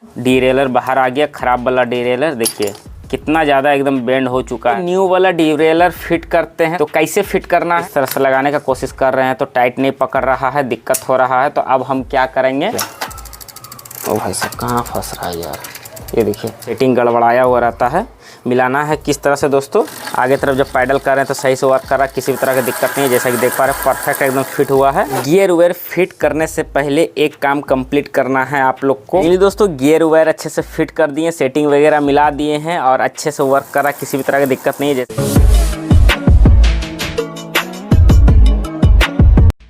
Derailleur बाहर आ गया, खराब वाला डीरेलर देखिए कितना ज़्यादा एकदम बेंड हो चुका है। न्यू वाला डीरेलर फिट करते हैं तो कैसे फिट करना है, इस तरह से लगाने का कोशिश कर रहे हैं तो टाइट नहीं पकड़ रहा है, दिक्कत हो रहा है। तो अब हम क्या करेंगे, ओ भाई साहब कहाँ फंस रहा है यार, ये देखिए सेटिंग गड़बड़ाया हुआ रहता है। मिलाना है किस तरह से दोस्तों, आगे तरफ जब पैडल कर रहे हैं तो सही से वर्क कर रहा है, किसी भी तरह की दिक्कत नहीं है। जैसा कि देख पा रहे हैं परफेक्ट एकदम फिट हुआ है। गियर वेयर फिट करने से पहले एक काम कंप्लीट करना है आप लोग को। ये दोस्तों गियर वेयर अच्छे से फिट कर दिए, सेटिंग वगैरह मिला दिए हैं और अच्छे से वर्क कर रहा है, किसी भी तरह की दिक्कत नहीं है। जैसे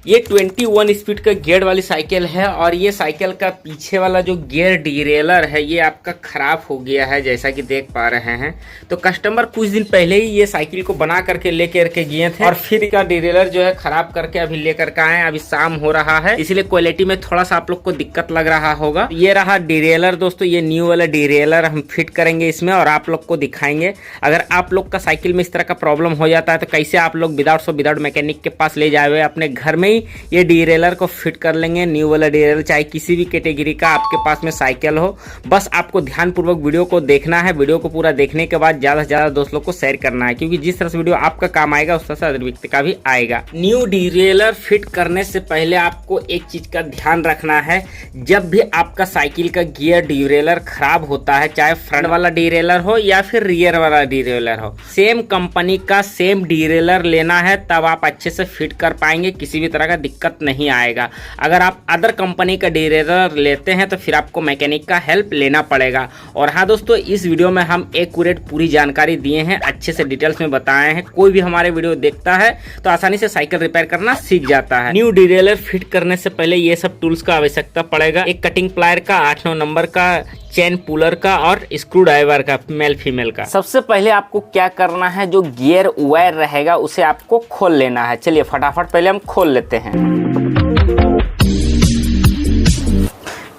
ये 21 स्पीड का गियर वाली साइकिल है और ये साइकिल का पीछे वाला जो गियर डीरेलर है ये आपका ख़राब हो गया है, जैसा कि देख पा रहे हैं। तो कस्टमर कुछ दिन पहले ही ये साइकिल को बना करके लेकर के गए थे और फिर इसका डीरेलर जो है ख़राब करके अभी लेकर के आए। अभी शाम हो रहा है इसलिए क्वालिटी में थोड़ा सा आप लोग को दिक्कत लग रहा होगा। ये रहा डीरेलर दोस्तों, ये न्यू वाला डीरेलर हम फिट करेंगे इसमें और आप लोग को दिखाएंगे। अगर आप लोग का साइकिल में इस तरह का प्रॉब्लम हो जाता है तो कैसे आप लोग विदाउट मैकेनिक के पास ले जाए अपने घर में ये डीरेलर को फिट कर लेंगे। न्यू वाला डीरेलर चाहे किसी भी कैटेगरी का आपके पास में साइकिल हो, बस आपको ध्यानपूर्वक वीडियो को देखना है। वीडियो को पूरा देखने के बाद ज़्यादा से ज़्यादा दोस्त लोग को शेयर करना है, क्योंकि जिस तरह से वीडियो आपका काम आएगा उस तरह से अदर व्यक्ति का भी आएगा। न्यू डीरेलर फिट करने से पहले आपको एक चीज का ध्यान रखना है, जब भी आपका साइकिल का गियर डीरेलर खराब होता है, चाहे फ्रंट वाला डीरेलर हो या फिर रियर वाला डीरेलर हो, सेम कंपनी का सेम डीरेलर लेना है, तब आप अच्छे से फिट कर पाएंगे, किसी भी तरह का दिक्कत नहीं आएगा। अगर आप अदर कंपनी का डीरेलर लेते हैं तो फिर आपको मैकेनिक का हेल्प लेना पड़ेगा। और हाँ दोस्तों, इस वीडियो में हम एक्यूरेट पूरी जानकारी दिए हैं, अच्छे से डिटेल्स में बताए हैं। कोई भी हमारे वीडियो देखता है तो आसानी से साइकिल रिपेयर करना सीख जाता है। न्यू डीरेलर फिट करने से पहले ये सब टूल्स का आवश्यकता पड़ेगा। एक कटिंग प्लायर का, 8-9 नंबर का, चेन पुलर का और स्क्रू ड्राइवर का, मेल फीमेल का। सबसे पहले आपको क्या करना है, जो गियर वायर रहेगा उसे आपको खोल लेना है। चलिए फटाफट पहले हम खोल लेते हैं।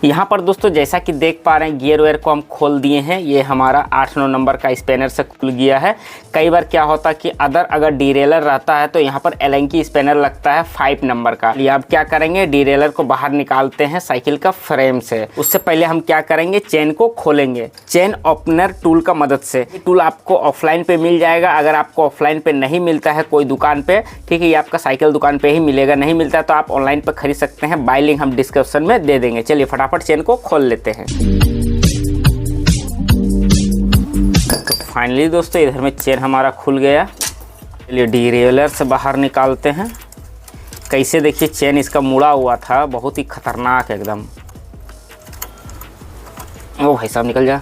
यहाँ पर दोस्तों जैसा कि देख पा रहे हैं गियर वेयर को हम खोल दिए हैं। ये हमारा 8-9 नंबर का स्पैनर से खुल गया है। कई बार क्या होता है कि अगर डीरेलर रहता है तो यहाँ पर एलेंकी स्पैनर लगता है 5 नंबर का। ये अब क्या करेंगे, डीरेलर को बाहर निकालते हैं साइकिल का फ्रेम से। उससे पहले हम क्या करेंगे, चेन को खोलेंगे चेन ओपनर टूल का मदद से। ये टूल आपको ऑफलाइन पे मिल जाएगा। अगर आपको ऑफलाइन पे नहीं मिलता है कोई दुकान पे, ठीक है, ये आपका साइकिल दुकान पे ही मिलेगा। नहीं मिलता है तो आप ऑनलाइन पे खरीद सकते हैं, बाय लिंक हम डिस्क्रिप्शन में दे देंगे। चलिए फटाफट चेन को खोल लेते हैं। तो फाइनली दोस्तों इधर में चेन हमारा खुल गया। चलिए डीरेलर से बाहर निकालते हैं। कैसे देखिए चेन इसका मुड़ा हुआ था, बहुत ही खतरनाक एकदम। ओ भाई साहब निकल जा।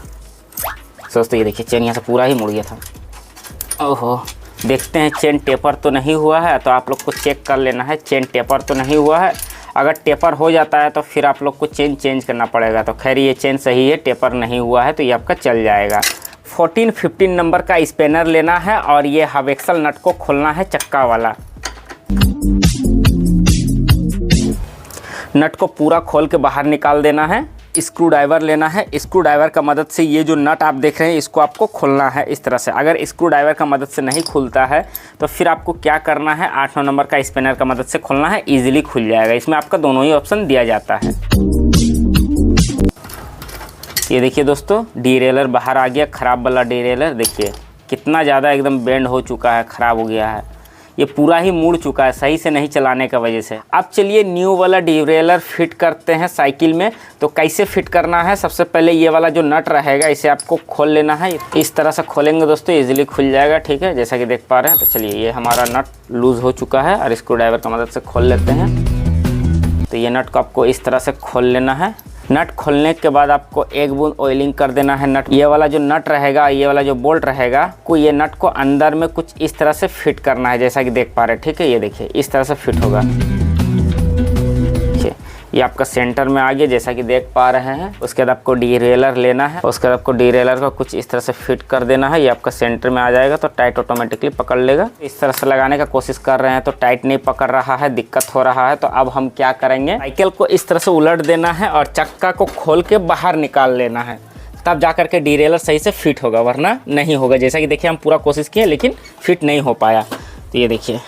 दोस्तों ये देखिए चेन यहाँ से पूरा ही मुड़ गया था। ओहो, देखते हैं चेन टेपर तो नहीं हुआ है। तो आप लोग को चेक कर लेना है चेन टेपर तो नहीं हुआ है। अगर टेपर हो जाता है तो फिर आप लोग को चेन चेंज करना पड़ेगा। तो खैर ये चेन सही है, टेपर नहीं हुआ है तो ये आपका चल जाएगा। 14-15 नंबर का स्पैनर लेना है और ये हवेक्सल नट को खोलना है, चक्का वाला नट को पूरा खोल के बाहर निकाल देना है। स्क्रू ड्राइवर लेना है। स्क्रू ड्राइवर का मदद से ये जो नट आप देख रहे हैं इसको आपको खोलना है इस तरह से। अगर स्क्रू ड्राइवर का मदद से नहीं खुलता है तो फिर आपको क्या करना है, 8-9 नंबर का स्पैनर का मदद से खोलना है, इजीली खुल जाएगा। इसमें आपका दोनों ही ऑप्शन दिया जाता है। ये देखिए दोस्तों डीरेलर बाहर आ गया, खराब वाला डीरेलर देखिए कितना ज़्यादा एकदम बेंड हो चुका है, ख़राब हो गया है, ये पूरा ही मुड़ चुका है सही से नहीं चलाने का वजह से। अब चलिए न्यू वाला डीरेलर फिट करते हैं साइकिल में। तो कैसे फिट करना है, सबसे पहले ये वाला जो नट रहेगा इसे आपको खोल लेना है। इस तरह से खोलेंगे दोस्तों इजीली खुल जाएगा, ठीक है, जैसा कि देख पा रहे हैं। तो चलिए ये हमारा नट लूज़ हो चुका है और स्क्रू ड्राइवर की मदद से खोल लेते हैं। तो ये नट को आपको इस तरह से खोल लेना है। नट खोलने के बाद आपको एक बूंद ऑयलिंग कर देना है नट। ये वाला जो नट रहेगा, ये वाला जो बोल्ट रहेगा को ये नट को अंदर में कुछ इस तरह से फिट करना है, जैसा कि देख पा रहे हैं, ठीक है। ये देखिए इस तरह से फिट होगा। ये आपका सेंटर में आ गया जैसा कि देख पा रहे हैं। उसके बाद आपको डीरेलर लेना है। उसके बाद आपको डीरेलर को कुछ इस तरह से फिट कर देना है। ये आपका सेंटर में आ जाएगा तो टाइट ऑटोमेटिकली पकड़ लेगा। इस तरह से लगाने का कोशिश कर रहे हैं तो टाइट नहीं पकड़ रहा है, दिक्कत हो रहा है। तो अब हम क्या करेंगे, साइकिल को इस तरह से उलट देना है और चक्का को खोल के बाहर निकाल लेना है, तब जा करके डीरेलर सही से फिट होगा, वरना नहीं होगा। जैसा कि देखिए हम पूरा कोशिश किए लेकिन फिट नहीं हो पाया। तो ये देखिए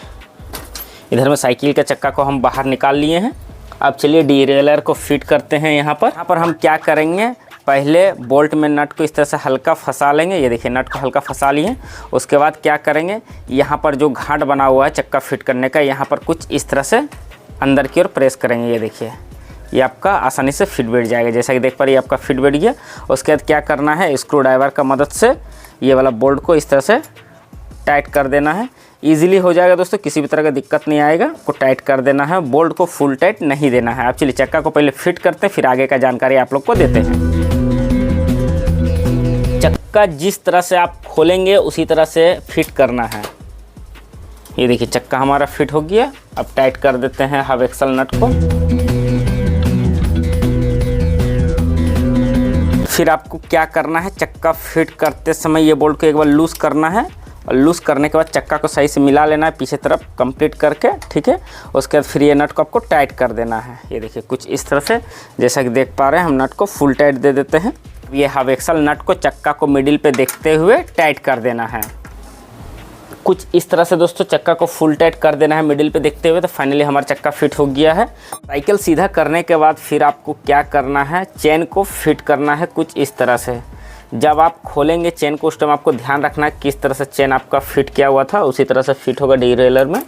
इधर में साइकिल के चक्का को हम बाहर निकाल लिए हैं। अब चलिए डीरेलर को फिट करते हैं। यहाँ पर हम क्या करेंगे, पहले बोल्ट में नट को इस तरह से हल्का फंसा लेंगे। ये देखिए नट को हल्का फंसा लिए। उसके बाद क्या करेंगे, यहाँ पर जो घाट बना हुआ है चक्का फिट करने का, यहाँ पर कुछ इस तरह से अंदर की ओर प्रेस करेंगे। ये देखिए ये आपका आसानी से फिट बैठ जाएगा। जैसा कि देख पा रही है आपका फिट बैठ गया। उसके बाद क्या करना है, स्क्रू ड्राइवर का मदद से ये वाला बोल्ट को इस तरह से टाइट कर देना है। ईजिली हो जाएगा दोस्तों, किसी भी तरह का दिक्कत नहीं आएगा। को टाइट कर देना है, बोल्ट को फुल टाइट नहीं देना है। आप चलिए चक्का को पहले फिट करते हैं, फिर आगे का जानकारी आप लोग को देते हैं। चक्का जिस तरह से आप खोलेंगे उसी तरह से फिट करना है। ये देखिए चक्का हमारा फिट हो गया। अब टाइट कर देते हैं हब एक्सल नट को। फिर आपको क्या करना है, चक्का फिट करते समय ये बोल्ट को एक बार लूज़ करना है और लूज़ करने के बाद चक्का को सही से मिला लेना है पीछे तरफ कंप्लीट करके, ठीक है। उसके बाद फिर ये नट को आपको टाइट कर देना है। ये देखिए कुछ इस तरह से, जैसा कि देख पा रहे हैं हम नट को फुल टाइट दे देते हैं। ये हब एक्सल नट को चक्का को मिडिल पे देखते हुए टाइट कर देना है। कुछ इस तरह से दोस्तों चक्का को फुल टाइट कर देना है मिडिल पे देखते हुए। तो फाइनली हमारा चक्का फिट हो गया है। साइकिल सीधा करने के बाद फिर आपको क्या करना है, चेन को फिट करना है कुछ इस तरह से। जब आप खोलेंगे चेन को उस टाइम आपको ध्यान रखना है किस तरह से चेन आपका फिट किया हुआ था उसी तरह से फिट होगा डीरेलर में।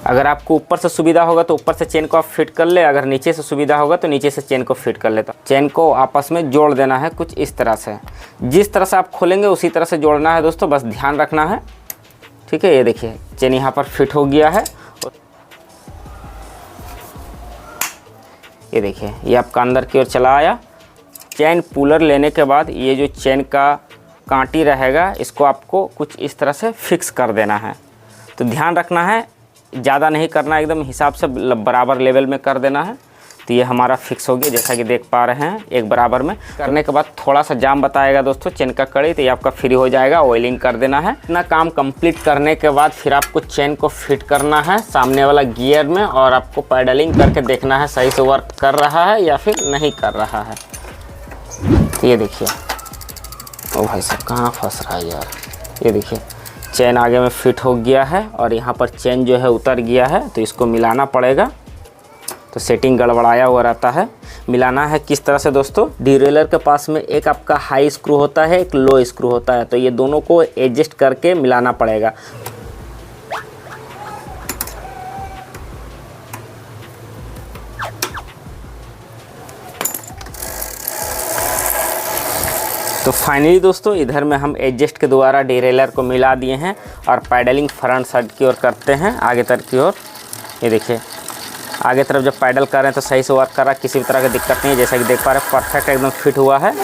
अगर आपको ऊपर से सुविधा होगा तो ऊपर से चेन को आप फिट कर ले, अगर नीचे से सुविधा होगा तो नीचे से चेन को फिट कर लेता। चेन को आपस में जोड़ देना है कुछ इस तरह से। जिस तरह से आप खोलेंगे उसी तरह से जोड़ना है दोस्तों, बस ध्यान रखना है, ठीक है। ये देखिए चेन यहाँ पर फिट हो गया है। ये देखिए ये आपका अंदर की ओर चला आया। चेन पुलर लेने के बाद ये जो चेन का कांटी रहेगा इसको आपको कुछ इस तरह से फिक्स कर देना है। तो ध्यान रखना है, ज़्यादा नहीं करना, एकदम हिसाब से बराबर लेवल में कर देना है। तो ये हमारा फिक्स हो गया जैसा कि देख पा रहे हैं एक बराबर में करने के बाद थोड़ा सा जाम बताएगा दोस्तों चेन का कड़ी, तो ये आपका फ्री हो जाएगा। ऑयलिंग कर देना है। इतना काम कंप्लीट करने के बाद फिर आपको चेन को फिट करना है सामने वाला गियर में और आपको पैडलिंग करके देखना है सही से वर्क कर रहा है या फिर नहीं कर रहा है। तो ये देखिए, ओ भाई साहब कहाँ फंस रहा है यार। ये देखिए चेन आगे में फिट हो गया है और यहाँ पर चेन जो है उतर गया है, तो इसको मिलाना पड़ेगा। तो सेटिंग गड़बड़ाया हुआ रहता है। मिलाना है किस तरह से दोस्तों, डीरेलर के पास में एक आपका हाई स्क्रू होता है, एक लो स्क्रू होता है, तो ये दोनों को एडजस्ट करके मिलाना पड़ेगा। तो फाइनली दोस्तों इधर में हम एडजस्ट के द्वारा डीरेलर को मिला दिए हैं और पैडलिंग फ्रंट साइड की ओर करते हैं आगे तरफ की ओर। ये देखिए आगे तरफ जब पैडल कर रहे हैं तो सही से वर्क कर रहा है, किसी भी तरह की दिक्कत नहीं है। जैसा कि देख पा रहे हैं परफेक्ट एकदम फिट हुआ है।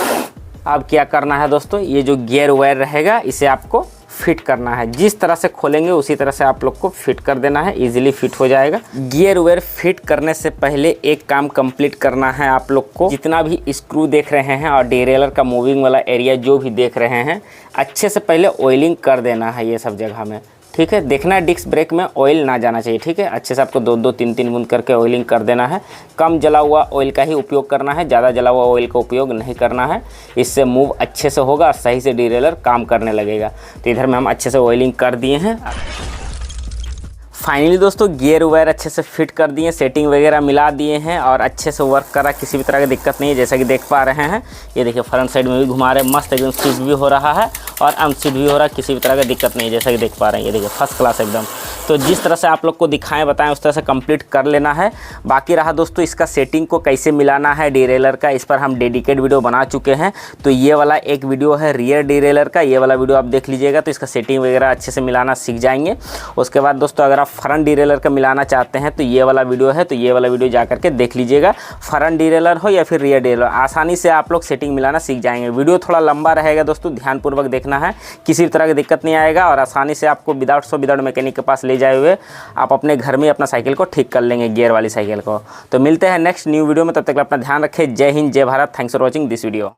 अब क्या करना है दोस्तों, ये जो गियर वायर रहेगा इसे आपको फिट करना है। जिस तरह से खोलेंगे उसी तरह से आप लोग को फिट कर देना है, इजीली फिट हो जाएगा। गियर वायर फिट करने से पहले एक काम कंप्लीट करना है आप लोग को। जितना भी स्क्रू देख रहे हैं और डीरेलर का मूविंग वाला एरिया जो भी देख रहे हैं, अच्छे से पहले ऑयलिंग कर देना है ये सब जगह में, ठीक है। देखना है डिस्क ब्रेक में ऑयल ना जाना चाहिए, ठीक है। अच्छे से आपको 2-2 3-3 बूंद करके ऑयलिंग कर देना है। कम जला हुआ ऑयल का ही उपयोग करना है, ज़्यादा जला हुआ ऑयल का उपयोग नहीं करना है। इससे मूव अच्छे से होगा और सही से डीरेलर काम करने लगेगा। तो इधर में हम अच्छे से ऑयलिंग कर दिए हैं। फाइनली दोस्तों गियर वायर अच्छे से फिट कर दिए, सेटिंग वगैरह मिला दिए हैं और अच्छे से वर्क कर रहा है, किसी भी तरह की दिक्कत नहीं है। जैसा कि देख पा रहे हैं ये देखिए फ्रंट साइड में भी घुमा रहे हैं, मस्त एकदम स्विच भी हो रहा है और अनस्विच भी हो रहा है, किसी भी तरह की दिक्कत नहीं है। जैसा कि देख पा रहे हैं ये देखिए फर्स्ट क्लास एकदम। तो जिस तरह से आप लोग को दिखाएं बताएं उस तरह से कंप्लीट कर लेना है। बाकी रहा दोस्तों इसका सेटिंग को कैसे मिलाना है डीरेलर का, इस पर हम डेडिकेट वीडियो बना चुके हैं। तो ये वाला एक वीडियो है रियर डीरेलर का, ये वाला वीडियो आप देख लीजिएगा तो इसका सेटिंग वगैरह अच्छे से मिलाना सीख जाएंगे। उसके बाद दोस्तों अगर आप फ्रंट डीरेलर का मिलाना चाहते हैं तो ये वाला वीडियो है, तो ये वाला वीडियो जा करके देख लीजिएगा। फ्रंट डीरेलर हो या फिर रियर डीरेलर, आसानी से आप लोग सेटिंग मिलाना सीख जाएंगे। वीडियो थोड़ा लंबा रहेगा दोस्तों, ध्यानपूर्वक देखना है, किसी तरह की दिक्कत नहीं आएगा और आसानी से आपको विदाउट मैकेनिक के पास ले जाए हुए आप अपने घर में अपना साइकिल को ठीक कर लेंगे, गियर वाली साइकिल को। तो मिलते हैं नेक्स्ट न्यू वीडियो में, तब तक अपना ध्यान रखें। जय हिंद, जय Bharat. Thanks for watching this video.